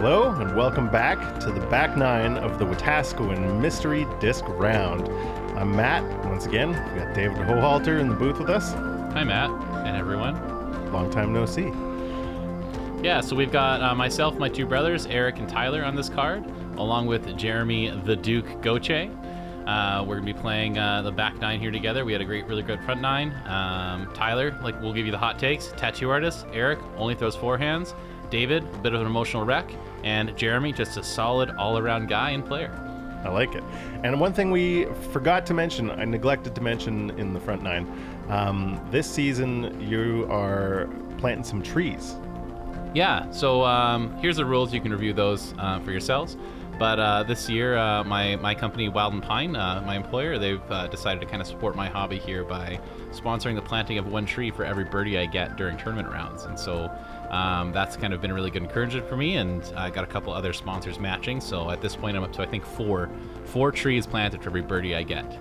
Hello, and welcome back to the back nine of the Wetaskiwin Mystery Disc Round. I'm Matt. Once again, we got David Brohalter in the booth with us. Hi, Matt, and everyone. Long time no see. Yeah, so we've got myself, my two brothers, Eric and Tyler, on this card, along with Jeremy the Duke Goche. We're going to be playing the back nine here together. We had a really good front nine. Tyler, we'll give you the hot takes. Tattoo artist. Eric only throws forehands. David, a bit of an emotional wreck. And Jeremy, just a solid all-around guy and player. I like it. And one thing we forgot to mention, I neglected to mention in the front nine, this season you are planting some trees. Yeah, so here's the rules. You can review those for yourselves. But this year, my company, Wild and Pine, my employer, they've decided to kind of support my hobby here by sponsoring the planting of one tree for every birdie I get during tournament rounds. And so that's kind of been a really good encouragement for me, and I got a couple other sponsors matching. So at this point, I'm up to, I think, four trees planted for every birdie I get.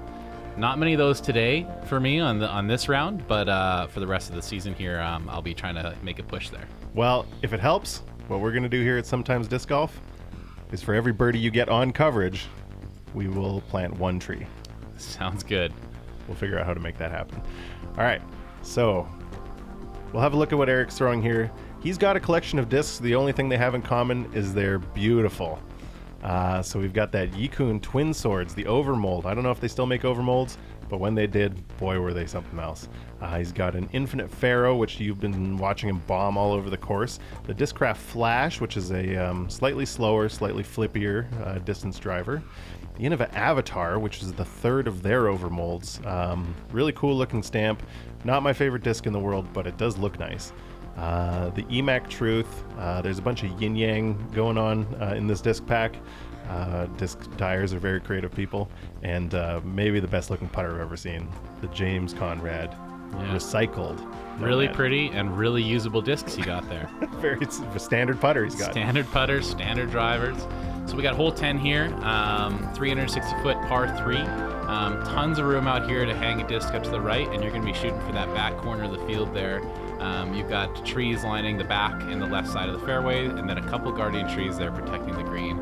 Not many of those today for me on this round, but for the rest of the season here, I'll be trying to make a push there. Well, if it helps, what we're going to do here at Sometimes Disc Golf is for every birdie you get on coverage, we will plant one tree. Sounds good. We'll figure out how to make that happen. All right, so we'll have a look at what Eric's throwing here. He's got a collection of discs. The only thing they have in common is they're beautiful. So we've got that Yikun Twin Swords, the overmold. I don't know if they still make overmolds, but when they did, boy, were they something else. He's got an Infinite Pharaoh, which you've been watching him bomb all over the course. The Discraft Flash, which is a slightly slower, slightly flippier distance driver. The Innova Avatar, which is the third of their overmolds. Really cool looking stamp. Not my favorite disc in the world, but it does look nice. The EMAC Truth. There's a bunch of yin-yang going on in this disc pack. Disc dyers are very creative people. And maybe the best looking putter I've ever seen. The James Conrad. Yeah. Recycled. Really pretty and really usable discs you got there. Very standard putter he's got. Standard putters, standard drivers. So we got hole 10 here, 360-foot par 3. Tons of room out here to hang a disc up to the right, and you're going to be shooting for that back corner of the field there. You've got trees lining the back and the left side of the fairway, and then a couple guardian trees there protecting the green.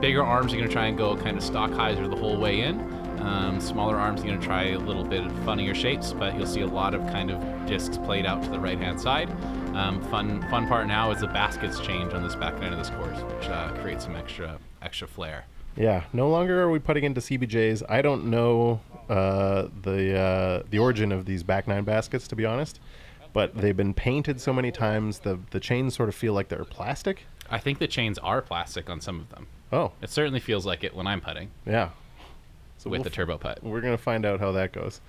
Bigger arms, you're going to try and go kind of stock hyzer the whole way in. Smaller arms, you're going to try a little bit of funnier shapes, but you'll see a lot of kind of discs played out to the right-hand side. Fun part now is the baskets change on this back nine of this course, which creates some extra flair. Yeah, no longer are we putting into CBJs. I don't know the origin of these back nine baskets, to be honest, but they've been painted so many times. The chains sort of feel like they're plastic. I think the chains are plastic on some of them. Oh. It certainly feels like it when I'm putting. Yeah. So with the Turbo Putt. We're going to find out how that goes.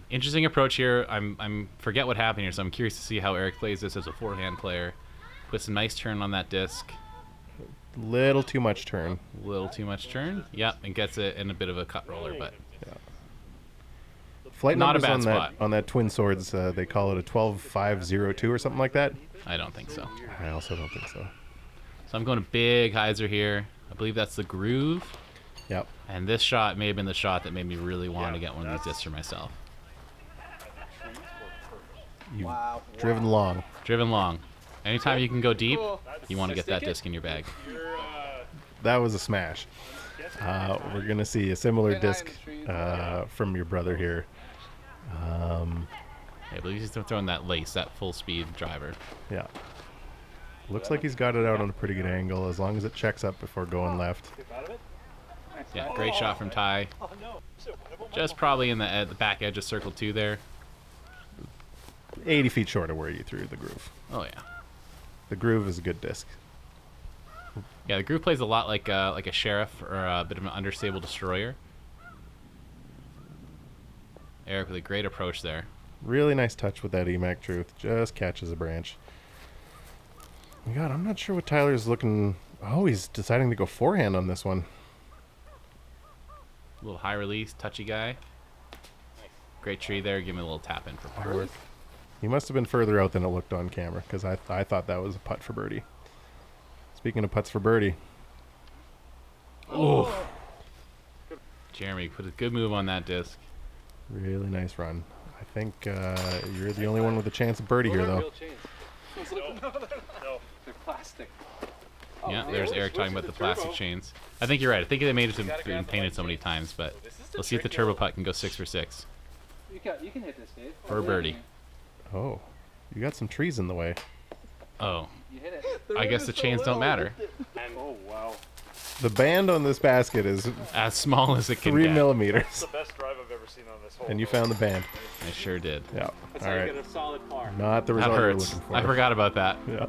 Interesting approach here. I'm forget what happened here, so I'm curious to see how Eric plays this as a forehand player. Puts a nice turn on that disc. Little too much turn. Yep, and gets it in a bit of a cut roller, but yeah. Flight not a numbers bad spot. On that Twin Swords, they call it a 12.502 or something like that. I don't think so. I also don't think so. So I'm going to big hyzer here. I believe that's the groove. Yep. And this shot may have been the shot that made me really want to get one of these discs for myself. You've driven long. Anytime you can go deep, you want to get that disc in your bag. That was a smash. We're going to see a similar disc from your brother here. I believe he's throwing that lace, that full speed driver. Yeah. Looks like he's got it out on a pretty good angle, as long as it checks up before going left. Yeah, great shot from Ty. Just probably in the back edge of circle 2 there. 80 feet short of where you threw the groove. Oh, yeah. The groove is a good disc. Yeah, the groove plays a lot like a sheriff or a bit of an understable destroyer. Eric with a great approach there. Really nice touch with that EMAC Truth. Just catches a branch. God, I'm not sure what Tyler's looking... Oh, he's deciding to go forehand on this one. A little high release, touchy guy. Great tree there. Give him a little tap in for par. He must have been further out than it looked on camera, because I thought that was a putt for birdie. Speaking of putts for birdie. Oh. Jeremy put a good move on that disc. Really nice run. I think you're the only one with a chance of birdie here, though. They're plastic. Yeah, there's Eric talking about the plastic chains. I think you're right. I think they made it been painted so many times, but let's see if the Turbo Putt can go 6 for 6 You can hit this, Dave. for a birdie. Oh, you got some trees in the way. Oh, You hit it. I guess the chains don't matter. Oh, wow. The band on this basket is As small as it can 3 get. millimeters, It's the best drive I've ever seen on this hole. and you found the band. I sure did. Yeah. That's All how you right. get a solid par. Not the That result you're hurts. looking for. I forgot about that. Yeah.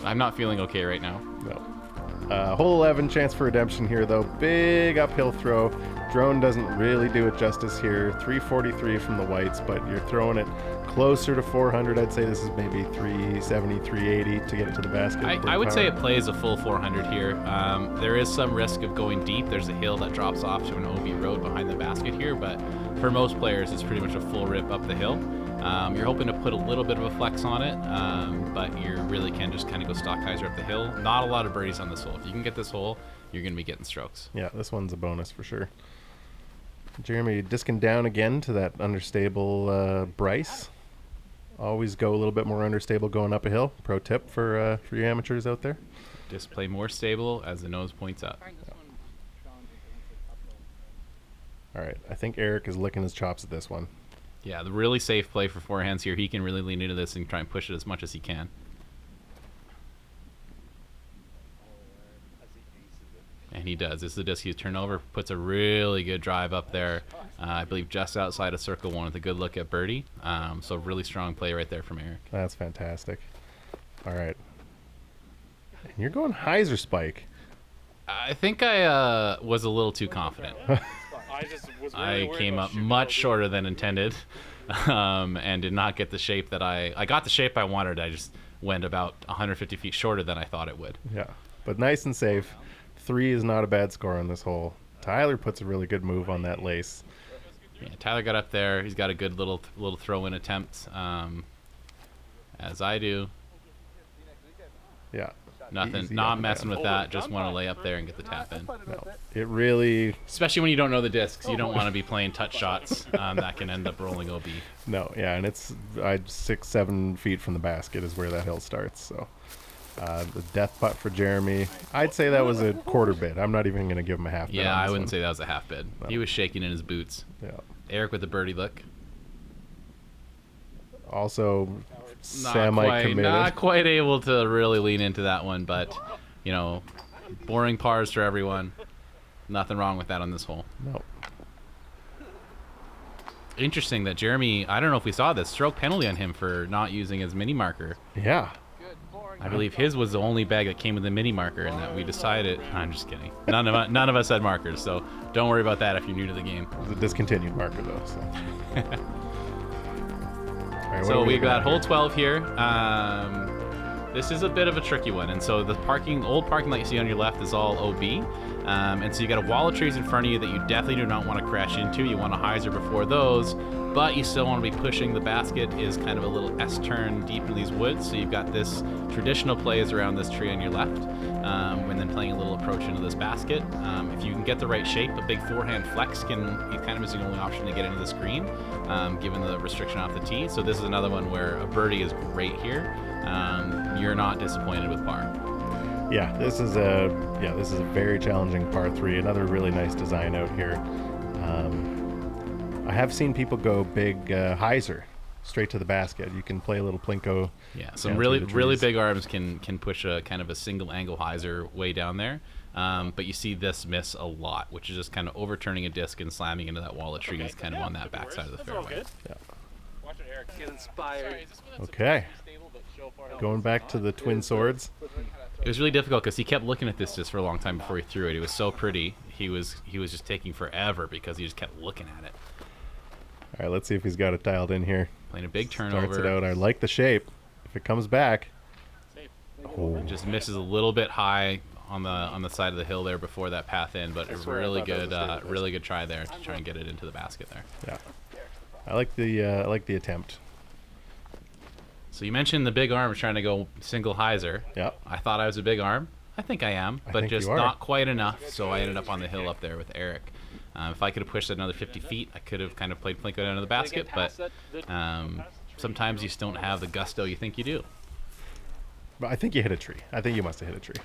I'm not feeling okay right now. No. Hole 11, chance for redemption here, though. Big uphill throw. Drone doesn't really do it justice here. 343 from the whites, but you're throwing it closer to 400. I'd say this is maybe 370, 380 to get it to the basket. I would say it plays a full 400 here. There is some risk of going deep. There's a hill that drops off to an OB road behind the basket here, but for most players, it's pretty much a full rip up the hill. You're hoping to put a little bit of a flex on it, but you really can just kind of go stock hyzer up the hill. Not a lot of birdies on this hole. If you can get this hole, you're going to be getting strokes. Yeah, this one's a bonus for sure. Jeremy discing down again to that understable Bryce. Always go a little bit more understable going up a hill. Pro tip for you amateurs out there. Just play more stable as the nose points up. All right, I think Eric is licking his chops at this one. Yeah, the really safe play for forehands here. He can really lean into this and try and push it as much as he can. And he does. This is the disc he's turned over. Puts a really good drive up there. I believe just outside of circle one with a good look at birdie. So really strong play right there from Eric. That's fantastic. All right. And you're going hyzer spike. I think I was a little too confident. I came up much shorter than intended, and did not get the shape that I got the shape I wanted. I just went about 150 feet shorter than I thought it would. Yeah, but nice and safe. 3 is not a bad score on this hole. Tyler puts a really good move on that lace. Yeah, Tyler got up there. He's got a good little throw-in attempt, as I do. Yeah. Nothing, Easy not up messing and with that. Just want to lay up there and get the tap in. No, it really, Especially when you don't know the discs, you don't want to be playing touch shots that can end up rolling OB. no, yeah, and it's 6-7 feet from the basket is where that hill starts. So the death putt for Jeremy, I'd say that was a quarter bid. I'm not even going to give him a half bid. Yeah, on I this wouldn't one. say that was a half bid. No. He was shaking in his boots. Yeah. Eric with the birdie look. Also, Not semi-committed. not quite able to really lean into that one, but you know, boring pars for everyone. Nothing wrong with that on this hole. No. Interesting that Jeremy, I don't know if we saw this, stroke penalty on him for not using his mini marker. Yeah. I believe his was the only bag that came with a mini marker, and that we decided. I'm just kidding. None of us had markers, so don't worry about that if you're new to the game. It was a discontinued marker, though. So, All right, what So do we looking got at hole here? 12 here. This is a bit of a tricky one, and so the old parking lot you see on your left is all OB, and so you got a wall of trees in front of you that you definitely do not want to crash into. You want to hyzer before those, but you still want to be pushing. The basket is kind of a little S-turn deep in these woods, so you've got this traditional plays around this tree on your left, and then playing a little approach into this basket. If you can get the right shape, a big forehand flex it kind of is the only option to get into the screen, given the restriction off the tee. So this is another one where a birdie is great here. You're not disappointed with par. Yeah, this is a very challenging par 3. Another really nice design out here. I have seen people go big hyzer straight to the basket. You can play a little plinko. Yeah, some down really through the really trees. big arms can push a kind of a single angle hyzer way down there. But you see this miss a lot, which is just kind of overturning a disc and slamming into that wall of trees, kind of on that backside of the fairway. Yeah. Watch it, Eric. Get inspired. Okay. Going back to the twin swords. It was really difficult because he kept looking at this just for a long time before he threw it. It was so pretty. He was just taking forever because he just kept looking at it. All right, let's see if he's got it dialed in here. Playing a big Starts it turnover. out. I like the shape. If it comes back. Oh, Just misses a little bit high on the side of the hill there before that path in, but a really good try there to try and get it into the basket there. yeah. I like the attempt. So you mentioned the big arm was trying to go single hyzer. Yeah. I thought I was a big arm. I think I am, I but think just you are. not quite enough. So I ended up on the hill up there with Eric. If I could have pushed it another 50 feet, I could have kind of played plinko down to the basket. But sometimes you just don't have the gusto you think you do. But I think you hit a tree. I think you must have hit a tree.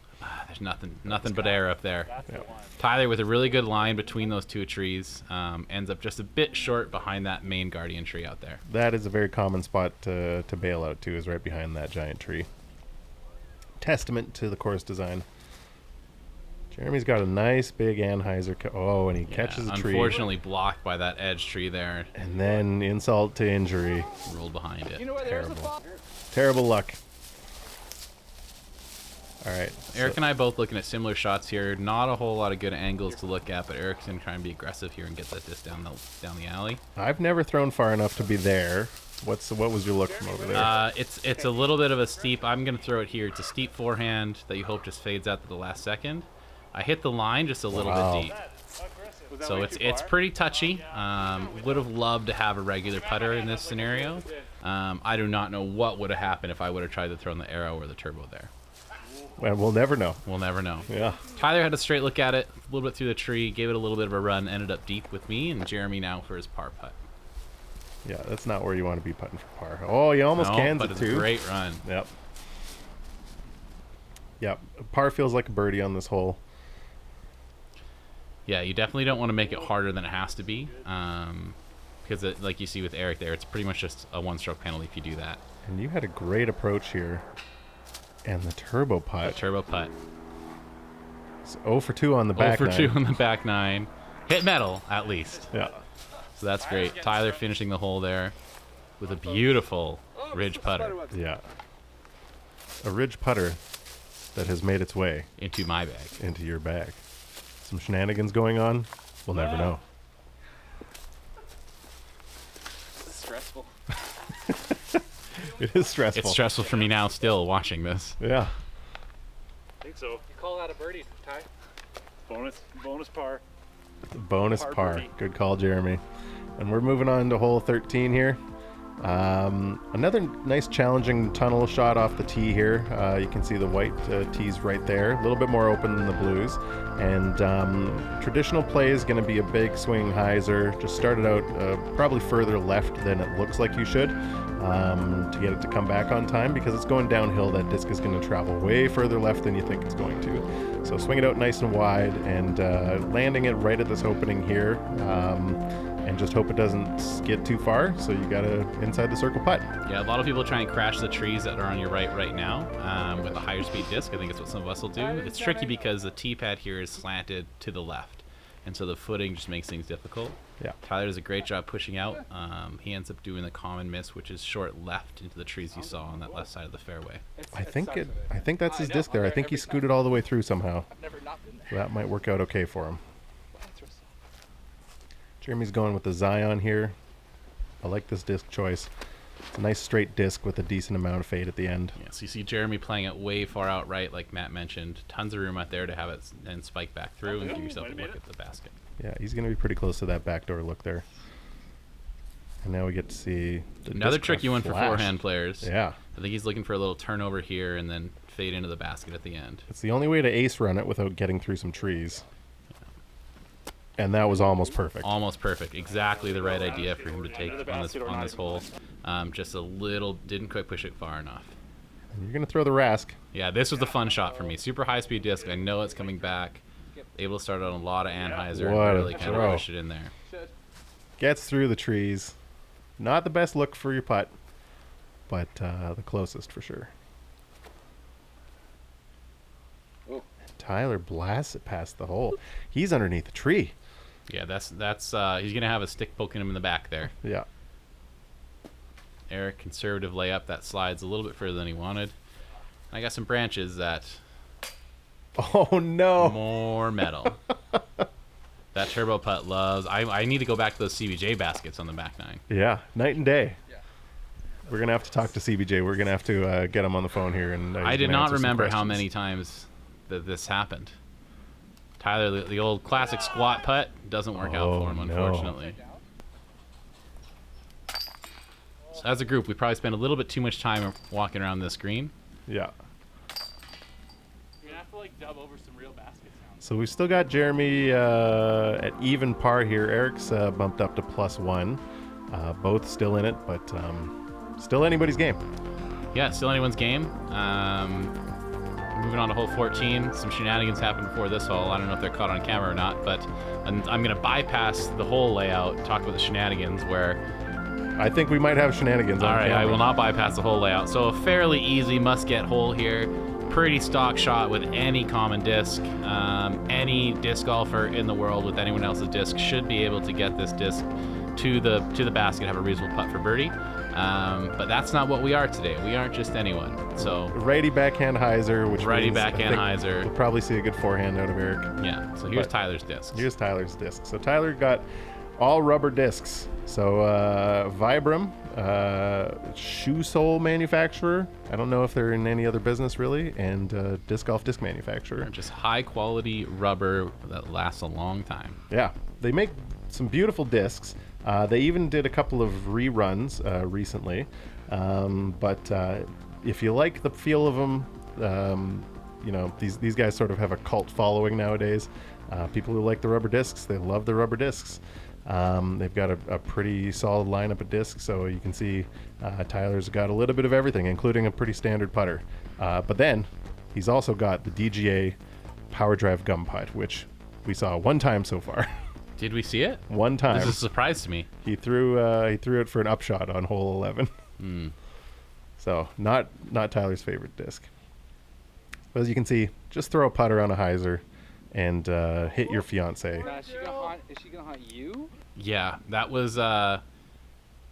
There's nothing but air up there. That's the one. Tyler with a really good line between those two trees ends up just a bit short behind that main guardian tree out there. That is a very common spot to bail out to, is right behind that giant tree. Testament to the course design. Jeremy's got a nice big Anheuser. And he catches a tree. Unfortunately blocked by that edge tree there. And then insult to injury. Rolled behind it. You know what? There's a Terrible. fall. Terrible luck. All right. Eric and I both looking at similar shots here. Not a whole lot of good angles to look at, but Eric's going to try and be aggressive here and get that disc down the alley. I've never thrown far enough to be there. What was your look from over there? It's a little bit of a steep. I'm going to throw it here. It's a steep forehand that you hope just fades out to the last second. I hit the line just a little bit deep. Aggressive. So it's pretty touchy. Would have loved to have a regular putter in this scenario. I do not know what would have happened if I would have tried to throw in the arrow or the turbo there. Well, we'll never know. We'll never know. Yeah. Tyler had a straight look at it, a little bit through the tree, gave it a little bit of a run, ended up deep with me, and Jeremy now for his par putt. Yeah, that's not where you want to be putting for par. Oh, you almost cans but it it's too. a great run. Yep. Yep. Par feels like a birdie on this hole. Yeah, you definitely don't want to make it harder than it has to be, because like you see with Eric there, it's pretty much just a one-stroke penalty if you do that. And you had a great approach here. And the turbo putt. The turbo putt. It's 0 for 2 on the back 0 for 2 nine. on the back nine. Hit metal, at least. Yeah. So that's great. Tyler finishing the hole there with a beautiful ridge putter Yeah. A ridge putter that has made its way into my bag. into your bag. Some shenanigans going on? We'll never know. It's stressful. It is stressful. It's stressful for me now still watching this. Yeah. I think so. You call that a birdie, Ty? Bonus par. Bonus Par par. birdie. Good call, Jeremy. And we're moving on to hole 13 here. Another nice challenging tunnel shot off the tee here. You can see the white tees right there. A little bit more open than the blues. And traditional play is going to be a big swing hyzer. Just started out probably further left than it looks like you should to get it to come back on time, because it's going downhill. That disc is going to travel way further left than you think it's going to. So swing it out nice and wide and landing it right at this opening here. And just hope it doesn't skid too far. So you got to inside the circle putt. Yeah, a lot of people try and crash the trees that are on your right now with a higher speed disc. I think it's what some of us will do. It's tricky because the tee pad here is slanted to the left, and so the footing just makes things difficult. Yeah. Tyler does a great job pushing out. He ends up doing the common miss, which is short left into the trees you saw on that left side of the fairway. I think that's his disc there. I think he scooted all the way through somehow. I've never not been there. So that might work out okay for him. Jeremy's going with the Zion here. I like this disc choice. It's a nice straight disc with a decent amount of fade at the end. Yeah, so you see Jeremy playing it way far out right, like Matt mentioned. Tons of room out there to have it and spike back through and give yourself a look at the basket. Yeah, he's going to be pretty close to that backdoor look there. And now we get to see the Another disc tricky one for flash. forehand players. Yeah. I think he's looking for a little turnover here and then fade into the basket at the end. It's the only way to ace run it without getting through some trees. And that was almost perfect. Almost perfect. Exactly the right idea for him to take Into the on this basket or not hole. Just a little, didn't quite push it far enough. And you're going to throw the Rask. Yeah, this was the fun shot for me. Super high speed disc. I know it's coming back. Able to start on a lot of Anheuser and What a really kind throw. of push it in there. Gets through the trees. Not the best look for your putt, but the closest for sure. Ooh. Tyler blasts it past the hole. He's underneath the tree. Yeah, that's he's gonna have a stick poking him in the back there. Yeah. Eric, conservative layup that slides a little bit further than he wanted. I got some branches that Oh no. more metal. That turbo putt loves. I need to go back to those CBJ baskets on the back nine. Yeah, night and day. We're gonna have to talk to CBJ. We're gonna have to get him on the phone here. And I did not remember how many times that this happened. Tyler, the old classic squat putt doesn't work out for him, no. unfortunately. So as a group, we probably spent a little bit too much time walking around this green. Yeah. You're gonna have to like dub over some real basket sounds. So we've still got Jeremy at even par here. Eric's bumped up to +1. Both still in it, but still anybody's game. Yeah, still anyone's game. Moving on to hole 14. Some shenanigans happened before this hole. I don't know if they're caught on camera or not, but I'm going to bypass the whole layout, talk about the shenanigans where... I think we might have shenanigans on All right, camera. I will not bypass the whole layout. So a fairly easy must-get hole here. Pretty stock shot with any common disc. Any disc golfer in the world with anyone else's disc should be able to get this disc to the basket, have a reasonable putt for birdie. But that's not what we are today. We aren't just anyone. So righty backhand hyzer, which righty means I backhand think hyzer. We'll probably see a good forehand out of Eric. Yeah. So here's But Tyler's disc. Here's Tyler's disc. So Tyler got all rubber discs. So Vibram, shoe sole manufacturer. I don't know if they're in any other business really, and disc golf disc manufacturer. Just high quality rubber that lasts a long time. Yeah, they make some beautiful discs. They even did a couple of reruns recently, but if you like the feel of them, you know, these guys sort of have a cult following nowadays. People who like the rubber discs, they love the rubber discs. They've got a pretty solid lineup of discs, so you can see Tyler's got a little bit of everything, including a pretty standard putter. But then he's also got the DGA Power Drive Gum Putt, which we saw one time so far. Did we see it? One time. This is a surprise to me. He threw it for an upshot on hole 11. So not Tyler's favorite disc. But as you can see, just throw a putter on a hyzer and hit your fiance. Is she gonna haunt you? Yeah, that was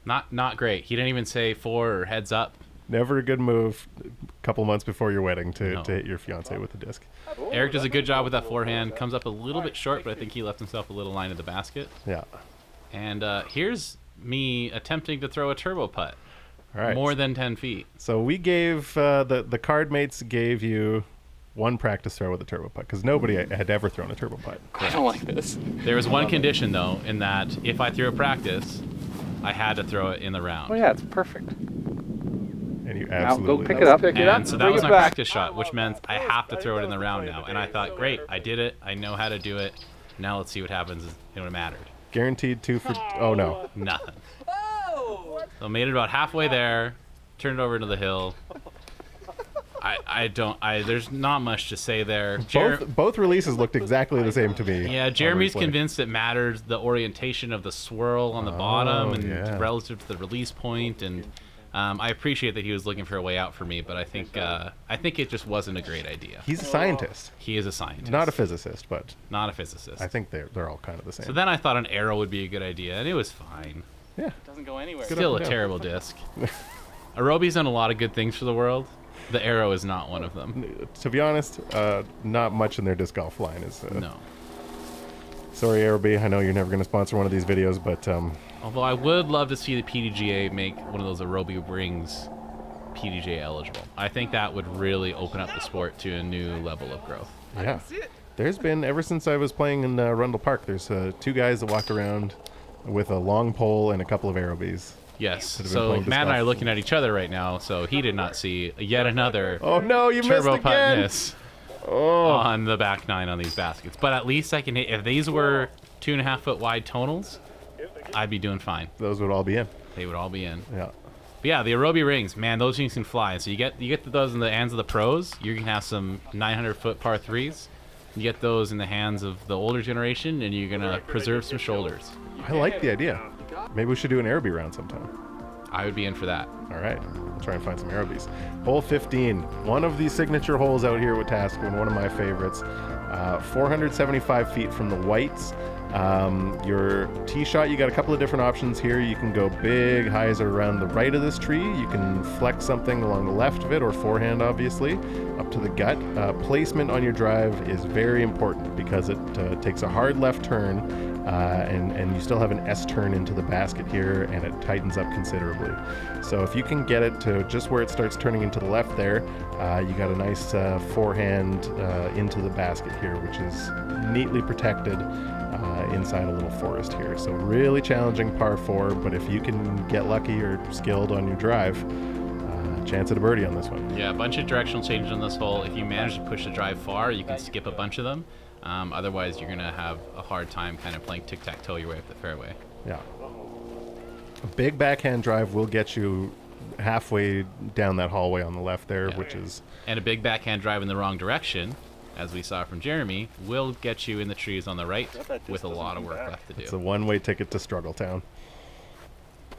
not great. He didn't even say for or heads up. Never a good move a couple months before your wedding to No. hit your fiance with a disc. Eric does a good job with that forehand. Comes up a little bit short, but I think he left himself a little line of the basket. Yeah. And here's me attempting to throw a turbo putt. All right. More than 10 feet. So we gave the card mates gave you one practice throw with a turbo putt because nobody had ever thrown a turbo putt. I don't like this. There was one condition, though, in that if I threw a practice, I had to throw it in the round. Oh yeah, it's perfect. And you Now absolutely go pick it up. And so that was my practice shot, which meant I have to throw it in the round now. And I thought, great, I did it. I know how to do it. Now let's see what happens. It mattered. Guaranteed 2 for. Oh no. Nothing. So I made it about halfway there, turned it over to the hill. There's not much to say there. Both releases looked exactly the same to me. Yeah, on Jeremy's replay. convinced it matters the orientation of the swirl on the bottom and yeah. relative to the release point, and I appreciate that he was looking for a way out for me, but I think it just wasn't a great idea. He's a scientist, He is a scientist, not a physicist, but not a physicist. I think they're all kind of the same. So then I thought an arrow would be a good idea, and it was fine. Yeah. Doesn't go anywhere. Still up a and down. terrible disc. Aerobie's done a lot of good things for the world. The arrow is not one of them. To be honest, not much in their disc golf line is. No. Sorry, Aerobie. I know you're never going to sponsor one of these videos, but Although I would love to see the PDGA make one of those Aerobie rings PDGA eligible. I think that would really open up the sport to a new level of growth. yeah. There's been, ever since I was playing in Rundle Park, there's 2 guys that walked around with a long pole and a couple of Aerobies. Yes. That have been So playing disc Matt and I are golf. looking at each other right now, so he did not see yet another Oh no, you turbo missed putt again! miss Oh, on the back 9 on these baskets. But at least I can hit. If these were 2.5 foot wide tonals, I'd be doing fine. those would all be in. They would all be in. Yeah. But yeah, the Aerobie rings, man, those things can fly. So you get those in the hands of the pros. You can have some 900 foot par 3s. You get those in the hands of the older generation, and you're gonna preserve some shoulders. I like the idea. Maybe we should do an Aerobie round sometime. I would be in for that. All right, we'll try and find some Aerobies. Hole 15, one of the signature holes out here with Wetaskiwin, one of my favorites. 475 feet from the whites. Your tee shot, you got a couple of different options here. You can go big hyzer around the right of this tree. You can flex something along the left of it, or forehand, obviously, up to the gut. Placement on your drive is very important because it takes a hard left turn, and you still have an S turn into the basket here, and it tightens up considerably. So if you can get it to just where it starts turning into the left there, you got a nice forehand into the basket here, which is neatly protected inside a little forest here. So really challenging par 4, but if you can get lucky or skilled on your drive, chance at a birdie on this one. Yeah, a bunch of directional changes on this hole. If you manage to push the drive far, you can skip a bunch of them. Otherwise, you're going to have a hard time kind of playing tic-tac-toe your way up the fairway. Yeah. A big backhand drive will get you halfway down that hallway on the left there, Yeah. which is And a big backhand drive in the wrong direction, as we saw from Jeremy, will get you in the trees on the right with a lot of work left to it's a do. one-way ticket to Struggle Town.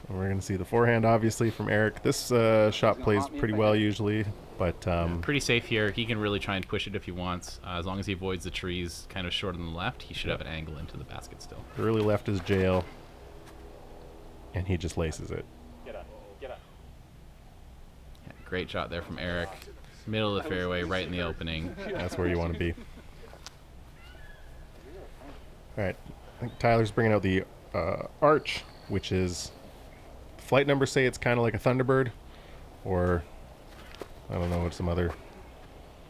And we're going to see the forehand, obviously, from Eric. This shot plays pretty well usually, but Pretty safe here. He can really try and push it if he wants. As long as he avoids the trees kind of short on the left, he should have an angle into the basket still. early left is jail, and he just laces it. Get up. Get up. Yeah, great shot there from Eric. Middle of the fairway, right in the opening. That's where you want to be. All right, I think Tyler's bringing out the arch, which is flight numbers say it's kind of like a Thunderbird, or I don't know what some other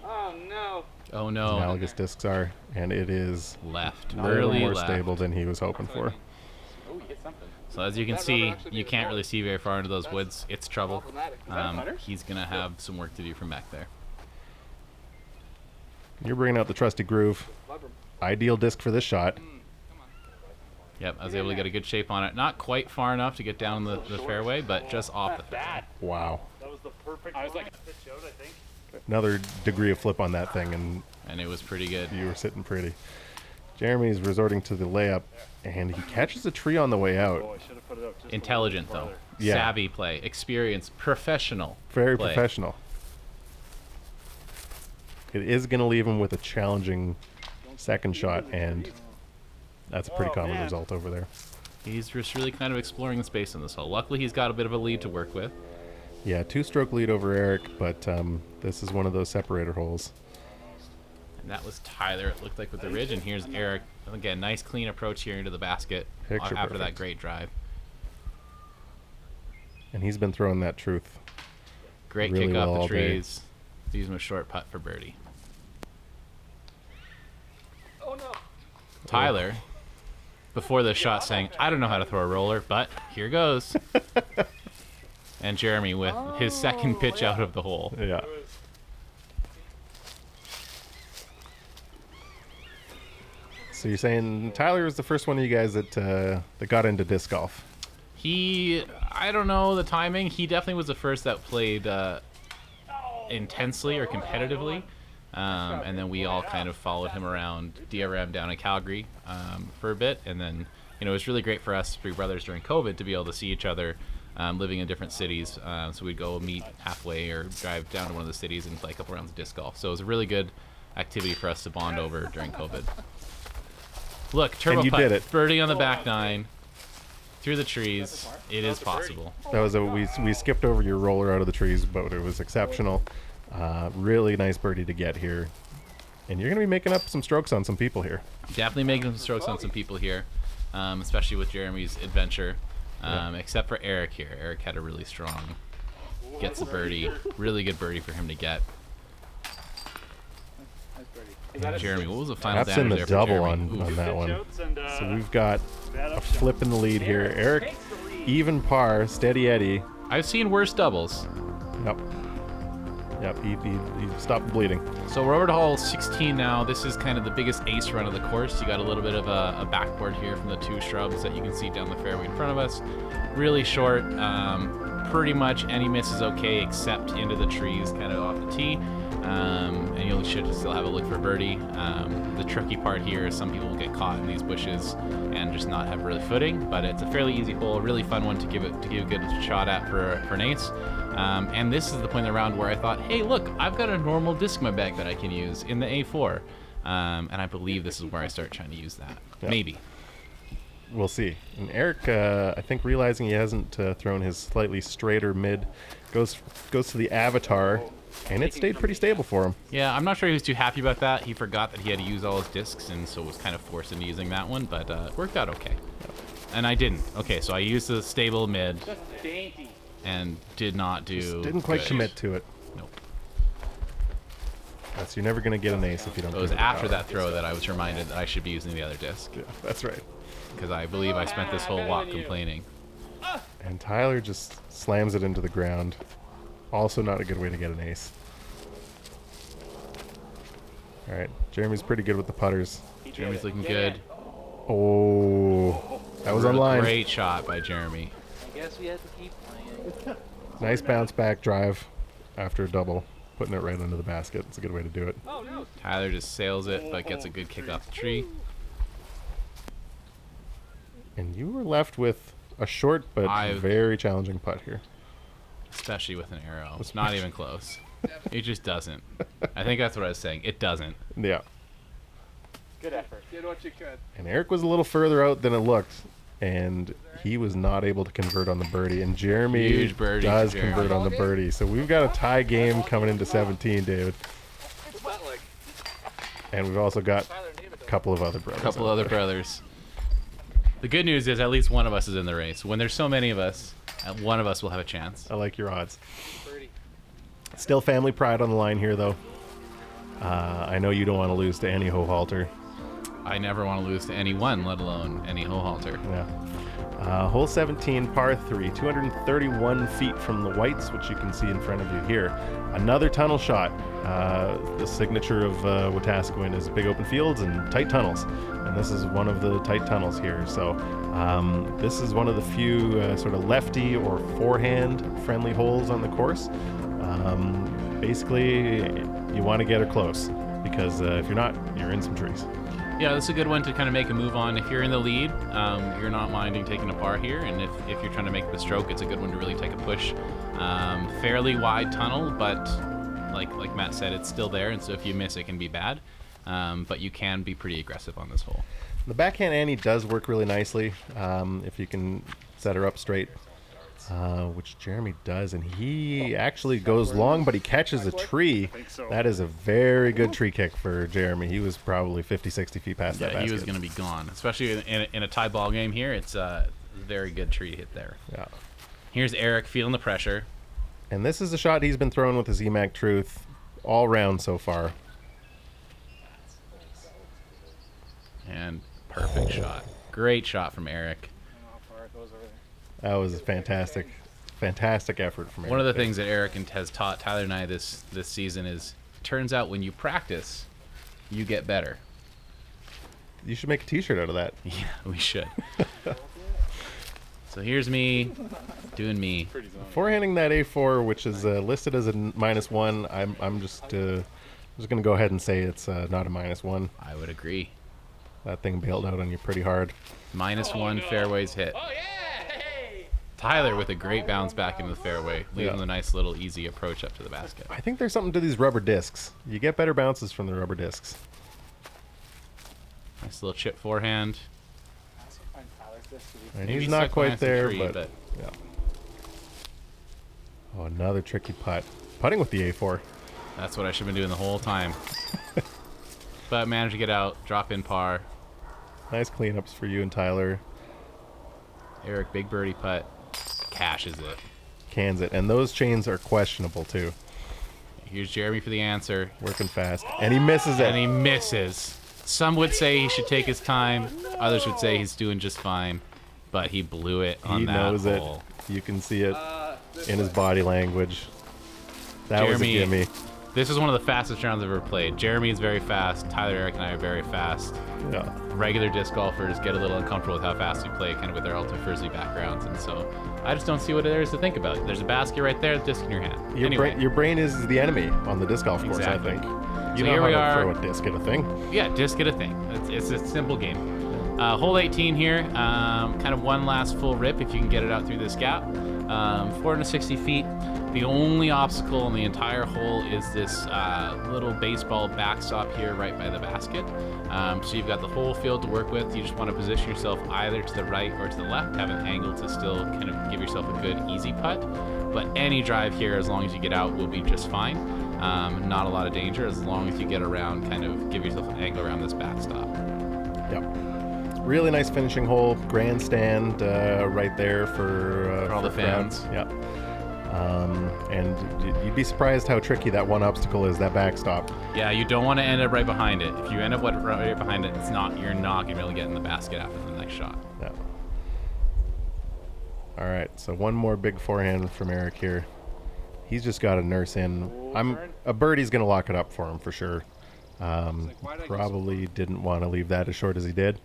Oh no. Oh no. analogous discs are, and it is Left. a little Really more left. stable than he was hoping for. Oh, you hit something. So as you can see, you can't really see very far into those woods. It's trouble. Problematic. Is that a putter? He's going to have some work to do from back there. You're bringing out the trusty groove. Vibram. Ideal disc for this shot. Yep, I was able to get a good shape on it. Not quite far enough to get down the fairway, but just off the fairway. Wow. That was the perfect I was one like- to pitch out, I think. Another degree of flip on that thing, and And it was pretty good. you were sitting pretty. Jeremy's resorting to the layup, and he catches a tree on the way out. Oh, I should have put it up just Intelligent, a little though. farther. Yeah. Savvy play. Experience. Professional. Very play. professional. It is going to leave him with a challenging second shot, and that's a pretty Oh, common man. result over there. He's just really kind of exploring the space in this hole. Luckily, he's got a bit of a lead to work with. Yeah, two-stroke lead over Eric, but this is one of those separator holes. And that was Tyler, it looked like, with the ridge. And here's Eric. Again, nice clean approach here into the basket Picture after that perfect. great drive. And he's been throwing that truth. Great Really kick well off the all day. trees. Using a short putt for birdie. Oh no. Tyler, before the shot, saying, I don't know how to throw a roller, but here goes. And Jeremy with his second pitch out of the hole. Yeah. So you're saying Tyler was the first one of you guys that got into disc golf? I don't know the timing. He definitely was the first that played intensely or competitively. And then we all kind of followed him around DRM down in Calgary for a bit. And then, it was really great for us three brothers during COVID to be able to see each other living in different cities. So we'd go meet halfway or drive down to one of the cities and play a couple rounds of disc golf. So it was a really good activity for us to bond over during COVID. Look, Turbo you Putt, did it. birdie on the back nine, through the trees. It is possible. That was we skipped over your roller out of the trees, but it was exceptional. Really nice birdie to get here, and you're gonna be making up some strokes on some people here. Definitely making some strokes on some people here, especially with Jeremy's adventure. Except for Eric here. Eric had a really strong, gets a birdie, really good birdie for him to get. Nice birdie. Jeremy, what was the final Taps in damage the there for double Jeremy? on Oof. that Pitch one. outs and, So we've got bad a up shot. flip in the lead here. Eric, even par, steady Eddie. I've seen worse doubles. Yep, he stopped bleeding. So we're over to hole 16 now. This is kind of the biggest ace run of the course. You got a little bit of a backboard here from the two shrubs that you can see down the fairway in front of us. Really short. Pretty much any miss is okay except into the trees kind of off the tee. And you should still have a look for birdie. The tricky part here is some people will get caught in these bushes and just not have really footing, but it's a fairly easy hole, a really fun one to give a good shot at for an ace. And this is the point in the round where I thought, hey, look, I've got a normal disc in my bag that I can use in the A4. And I believe this is where I start trying to use that. Yeah. Maybe. We'll see. And Eric, I think realizing he hasn't thrown his slightly straighter mid, goes to the avatar, and it stayed pretty stable for him. Yeah, I'm not sure he was too happy about that. He forgot that he had to use all his discs, and so was kind of forced into using that one, but it worked out okay. And I didn't. Okay, so I used the stable mid Just dainty. and did not do Just didn't quite good. commit to it. Nope. So you're never going to get an ace if you don't. It was give it after power. that throw that I was reminded that I should be using the other disc, Yeah, that's right. because I believe I spent this whole walk complaining. And Tyler just slams it into the ground. Also not a good way to get an ace. All right, Jeremy's pretty good with the putters. Jeremy's looking good. Oh, that was on line. Great shot by Jeremy. I guess we have to keep playing. Nice bounce back drive after a double, putting it right under the basket. It's a good way to do it. Tyler just sails it, but gets a good kick off the tree. And you were left with a short but very challenging putt here. Especially with an arrow. It's not even close. It just doesn't. I think that's what I was saying. It doesn't. Yeah. Good effort. Did what you could. And Eric was a little further out than it looked, and he was not able to convert on the birdie. And Jeremy Huge birdie does for Jeremy. convert on the birdie. So we've got a tie game coming into 17, David. And we've also got a couple of other brothers. brothers. The good news is at least one of us is in the race. When there's so many of us, one of us will have a chance. I like your odds. Still family pride on the line here, though. I know you don't want to lose to any Brohalter. I never want to lose to anyone, let alone any Brohalter. Yeah. Hole 17, par 3, 231 feet from the whites, which you can see in front of you here. Another tunnel shot. The signature of Wetaskiwin is big open fields and tight tunnels. And this is one of the tight tunnels here. So this is one of the few sort of lefty or forehand friendly holes on the course. Basically, you want to get her close because if you're not, you're in some trees. Yeah, this is a good one to kind of make a move on. If you're in the lead, you're not minding taking a par here, and if you're trying to make the stroke, it's a good one to really take a push. Fairly wide tunnel, but like Matt said, it's still there, and so if you miss, it can be bad. But you can be pretty aggressive on this hole. The backhand Annie does work really nicely if you can set her up straight, which Jeremy does, and he actually goes long, but he catches a tree. That is a very good tree kick for Jeremy. He was probably 50, 60 feet past that basket. He was going to be gone, especially in a tie ball game here. It's a very good tree hit there. Yeah. Here's Eric feeling the pressure. And this is the shot he's been throwing with his EMAC Truth all round so far. And perfect shot. Great shot from Eric. That was a fantastic effort from Eric. One of the things that Eric has taught Tyler and I this season is, turns out when you practice, you get better. You should make a t-shirt out of that. Yeah, we should. So here's me doing me. Forehanding that A4, which is listed as a -1, I'm just going to go ahead and say it's not a -1. I would agree. That thing bailed out on you pretty hard. -1 fairways hit. Oh, yeah! Tyler with a great bounce back into the fairway, leaving a nice little easy approach up to the basket. I think there's something to these rubber discs. You get better bounces from the rubber discs. Nice little chip forehand. And Maybe he's not stuck quite behind some there, tree, but yeah. Oh, another tricky putt. Putting with the A4. That's what I should have been doing the whole time. But managed to get out, drop in par. Nice cleanups for you and Tyler. Eric, big birdie putt. Cashes it. Cans it. And those chains are questionable, too. Here's Jeremy for the answer. Working fast. And he misses it. And he misses. Some would say he should take his time. Others would say he's doing just fine. But he blew it on that hole. He knows it. You can see it in his body language. That was a gimme. This is one of the fastest rounds I've ever played. Jeremy is very fast. Tyler, Eric, and I are very fast. Yeah. Regular disc golfers get a little uncomfortable with how fast we play, kind of with our ultra frisbee backgrounds, and so I just don't see what there is to think about. There's a basket right there, a disc in your hand. Your brain is the enemy on the disc golf course, Exactly. I think. So You know here we how to are. throw a disc at a thing. Yeah, disc at a thing. It's a simple game. Hole 18 here, kind of one last full rip if you can get it out through this gap. 460 feet. The only obstacle in the entire hole is this little baseball backstop here right by the basket. So you've got the whole field to work with. You just want to position yourself either to the right or to the left, have an angle to still kind of give yourself a good easy putt. But any drive here, as long as you get out, will be just fine. Not a lot of danger as long as you get around, kind of give yourself an angle around this backstop. Yep. Really nice finishing hole. Grandstand right there for all the crowds. fans. Yep. And you'd be surprised how tricky that one obstacle is, that backstop. Yeah, you don't want to end up right behind it. If you end up right behind it, you're not going to be able to get in the basket after the next shot. Yeah. All right, so one more big forehand from Eric here. He's just got to nurse in. A birdie's going to lock it up for him for sure. Probably didn't want to leave that as short as he did.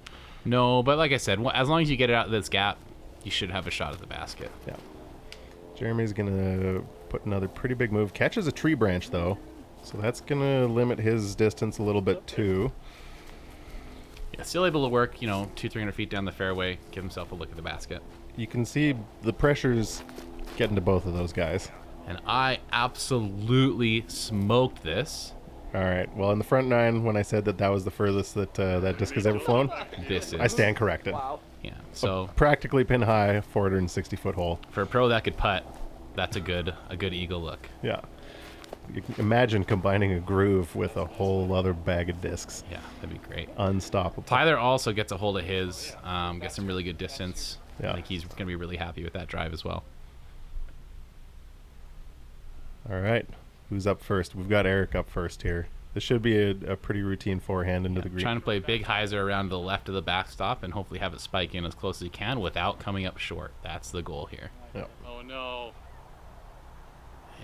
No, but like I said, as long as you get it out of this gap, you should have a shot at the basket. Yeah. Jeremy's gonna put another pretty big move. Catches a tree branch though, so that's gonna limit his distance a little bit too. Yeah, still able to work, 200-300 feet down the fairway, give himself a look at the basket. You can see the pressure's getting to both of those guys. And I absolutely smoked this. All right. Well, in the front nine, when I said that was the furthest that that disc has ever flown, I stand corrected. Wow. Yeah, so Practically pin high, 460-foot hole. for a pro that could putt, that's a good eagle look. Yeah. You can imagine combining a groove with a whole other bag of discs. Yeah, that'd be great. Unstoppable. Tyler also gets a hold of his, gets some really good distance. Yeah. I think he's going to be really happy with that drive as well. All right. Who's up first? We've got Eric up first here. This should be a pretty routine forehand into the green. Trying to play a big hyzer around to the left of the backstop and hopefully have it spike in as close as he can without coming up short. That's the goal here. Yep. Oh no.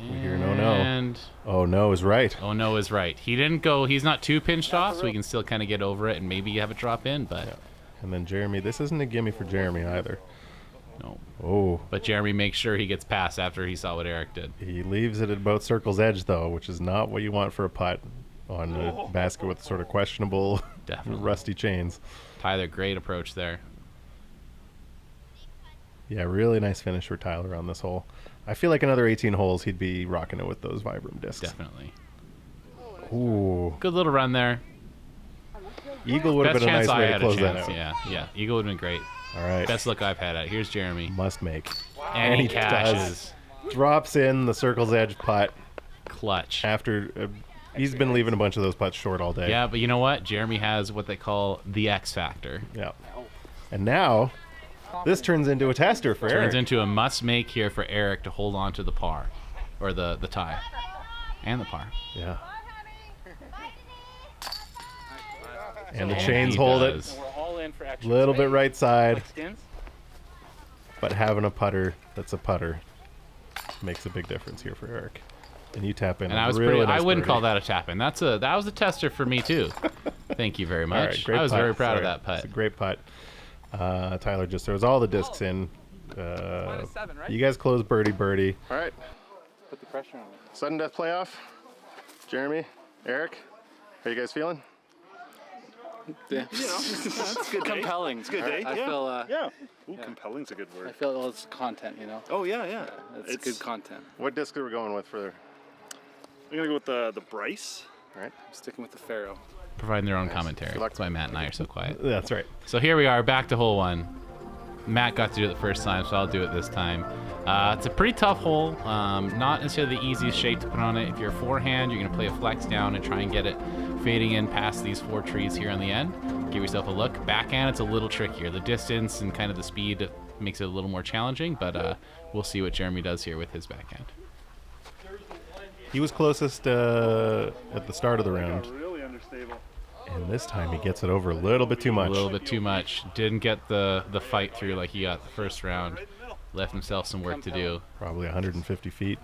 We hear no, no. And Oh, no is right. oh no is right. He didn't go. He's not too pinched off, so he can still kind of get over it and maybe have it drop in. But Yeah. And then Jeremy. This isn't a gimme for Jeremy either. no. Oh. But Jeremy makes sure he gets past after he saw what Eric did. He leaves it at about circle's edge, though, which is not what you want for a putt on a basket with sort of questionable, Definitely. rusty chains. Tyler, great approach there. Yeah, really nice finish for Tyler on this hole. I feel like another 18 holes, he'd be rocking it with those Vibram discs. Definitely. Ooh. Good little run there. Eagle would have Best been a chance nice I way to had a close that chance. out. Yeah. Eagle would have been great. All right. Best look I've had at. Here's Jeremy. Must make. And he he cashes. Drops in the circle's edge putt Clutch. after he's been leaving a bunch of those putts short all day. Yeah, but you know what? Jeremy has what they call the X factor. Yeah. And now this turns into a tester for Turns Eric. into a must make here for Eric to hold on to the par. Or the tie. And the par. Yeah. And the And chains he hold does. We're all in for it action. a little bit right side, Like skins? but having a putter that's a putter makes a big difference here for Eric. And you tap in. And a I was really pretty. nice I wouldn't birdie. call that a tap in. That was a tester for me too. Thank you very All much. right, great I was putt. very proud of Sorry. that putt. It's a great putt. Tyler just throws all the discs in. -7, right? You guys close birdie. All right. Put the pressure on. Sudden death playoff. Jeremy, Eric, how you guys feeling? Yeah. It's good. Compelling. It's good day. I Yeah. feel. Yeah. Ooh, compelling's a good word. I feel well, it's content. Oh yeah, yeah. It's good content. What disc are we going with for? I'm gonna go with the Bryce. All right. I'm sticking with the Pharaoh. Providing their own commentary. Good luck. That's why Matt and I are so quiet. That's right. So here we are, back to hole one. Matt got to do it the first time, so I'll do it this time. It's a pretty tough hole. Not necessarily the easiest shape to put on it. If you're forehand, you're going to play a flex down and try and get it fading in past these 4 trees here on the end. Give yourself a look. Backhand, it's a little trickier. The distance and kind of the speed makes it a little more challenging, but we'll see what Jeremy does here with his backhand. He was closest at the start of the round, Really understable. and this time he gets it over a little bit too much. A little bit too much. Didn't get the fight through like he got the first round. Left himself some work to do. Probably 150 feet.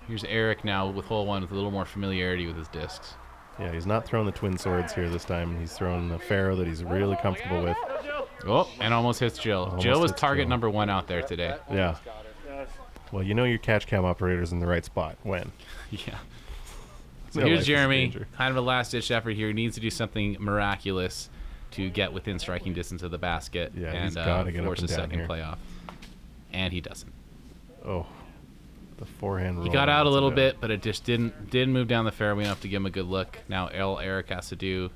Here's Eric now with hole one with a little more familiarity with his discs. Yeah, he's not throwing the twin swords here this time. He's throwing the Pharaoh that he's really comfortable with. Oh, and almost hits Jill. Almost Jill was hits target Jill. number 1 out there today. Yeah. Yes. Well, you know your catch cam operator's in the right spot when. Yeah. No So life here's is Jeremy, danger. kind of a last-ditch effort here. He needs to do something miraculous to get within striking distance of the basket Yeah, and he's gotta get up force and a down second here. playoff. And he doesn't. Oh, the forehand roll. He got out a lets little it bit, but it just didn't move down the fairway enough to give him a good look. Now all Eric has to do.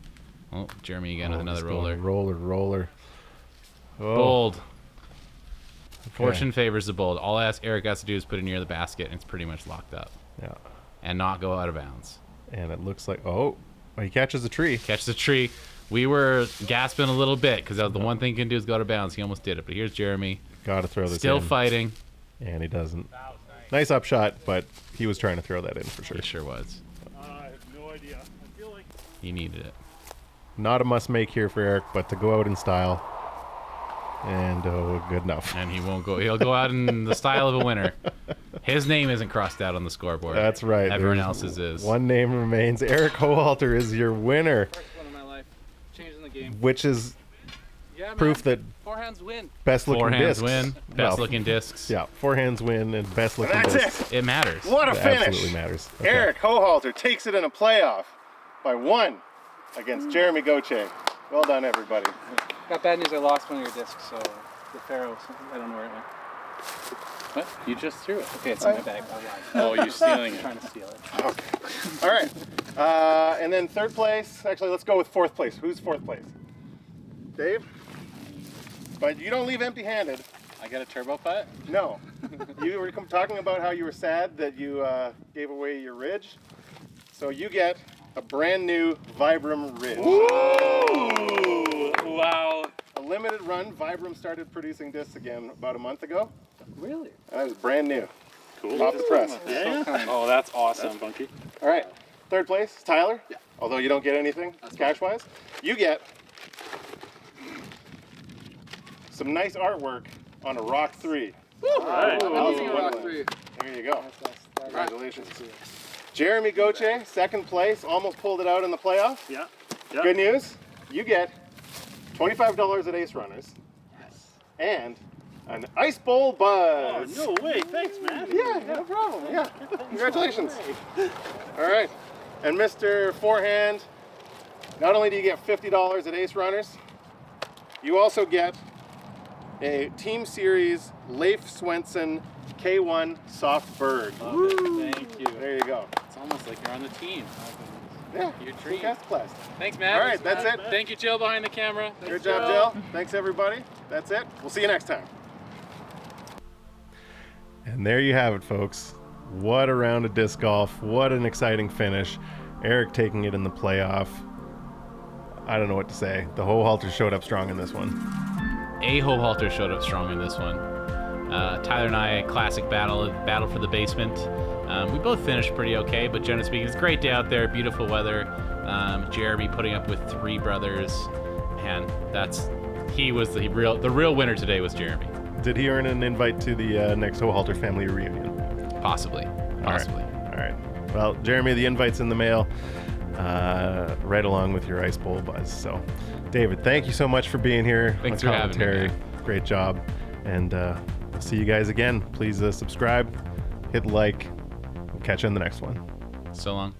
Oh, Jeremy again with Oh, another he's going roller. Roller. Oh, Bold. okay. Fortune favors the bold. All Eric has to do is put it near the basket, and it's pretty much locked up. Yeah. And not go out of bounds. And it looks like, oh, he catches a tree. Catch the tree. We were gasping a little bit because that was the one thing he can do is go out of bounds. He almost did it. But here's Jeremy. Got to throw this Still in. fighting. And he doesn't. Nice upshot, but he was trying to throw that in for sure. He sure was. I have no idea. I feel like He needed it. Not a must make here for Eric, but to go out in style. And oh, good enough. And he won't go. He'll go out in the style of a winner. His name isn't crossed out on the scoreboard. That's right. Everyone There's else's is. One name remains. Eric Brohalter is your winner, First one of my life. Changing the game. which is Yeah, man. proof that Forehands win. best looking Forehands discs win. Best well, looking discs. Yeah, forehands win and best looking That's discs. it. It matters. What a It finish. absolutely matters. Okay. Eric Hohalter takes it in a playoff by 1 against Jeremy Goche. Well done, everybody. Got bad news. I lost one of your discs, so the Pharaoh. I don't know where it went. What? You just threw it. Okay, it's in my bag. I lied. Oh, you're stealing I'm it. trying to steal it. All right. And then third place. Actually, let's go with fourth place. Who's fourth place? Dave? But you don't leave empty-handed. I got a turbo putt. No. You were talking about how you were sad that you gave away your Ridge. So you get a brand new Vibram Ridge. Ooh, wow. A limited run. Vibram started producing discs again about a month ago. Really? And it was brand new. Cool. Off the press. Yeah. Oh, that's awesome. That's funky. All right. Third place, Tyler. Yeah. Although you don't get anything cash-wise, you get some nice artwork on a Rock 3. All right. There you go. Congratulations. Jeremy Goche, second place, almost pulled it out in the playoff. Yeah. Good news, you get $25 at Ace Runners. And an Ice Bowl Oh, Buzz. no way. Thanks, man. Yeah, no problem. Yeah. Congratulations. All right. And Mr. Forehand, not only do you get $50 at Ace Runners, you also get a Team Series Leif Swenson K1 Soft Berg. Thank you. There you go. It's almost like you're on the team. Yeah. Your dream. Cast blast. Thanks, man. All right, that's it. Thank you, Jill, behind the camera. Good job, Jill. Thanks, everybody. That's it. We'll see you next time. And there you have it, folks. What a round of disc golf. What an exciting finish. Eric taking it in the playoff. I don't know what to say. The Hohalter showed up strong in this one. A Hohalter showed up strong in this one. Tyler and I, a classic battle for the basement. We both finished pretty okay, but generally speaking, it's a great day out there, beautiful weather. Jeremy putting up with 3 brothers. Man, he was the real winner today was Jeremy. Did he earn an invite to the next Hohalter family reunion? Possibly. All right. Well, Jeremy, the invite's in the mail, right along with your Ice Bowl Buzz. So, David, thank you so much for being here. Thanks on for having me, commentary. man. Great job. And we'll see you guys again. Please subscribe, hit like. We'll catch you in the next one. So long.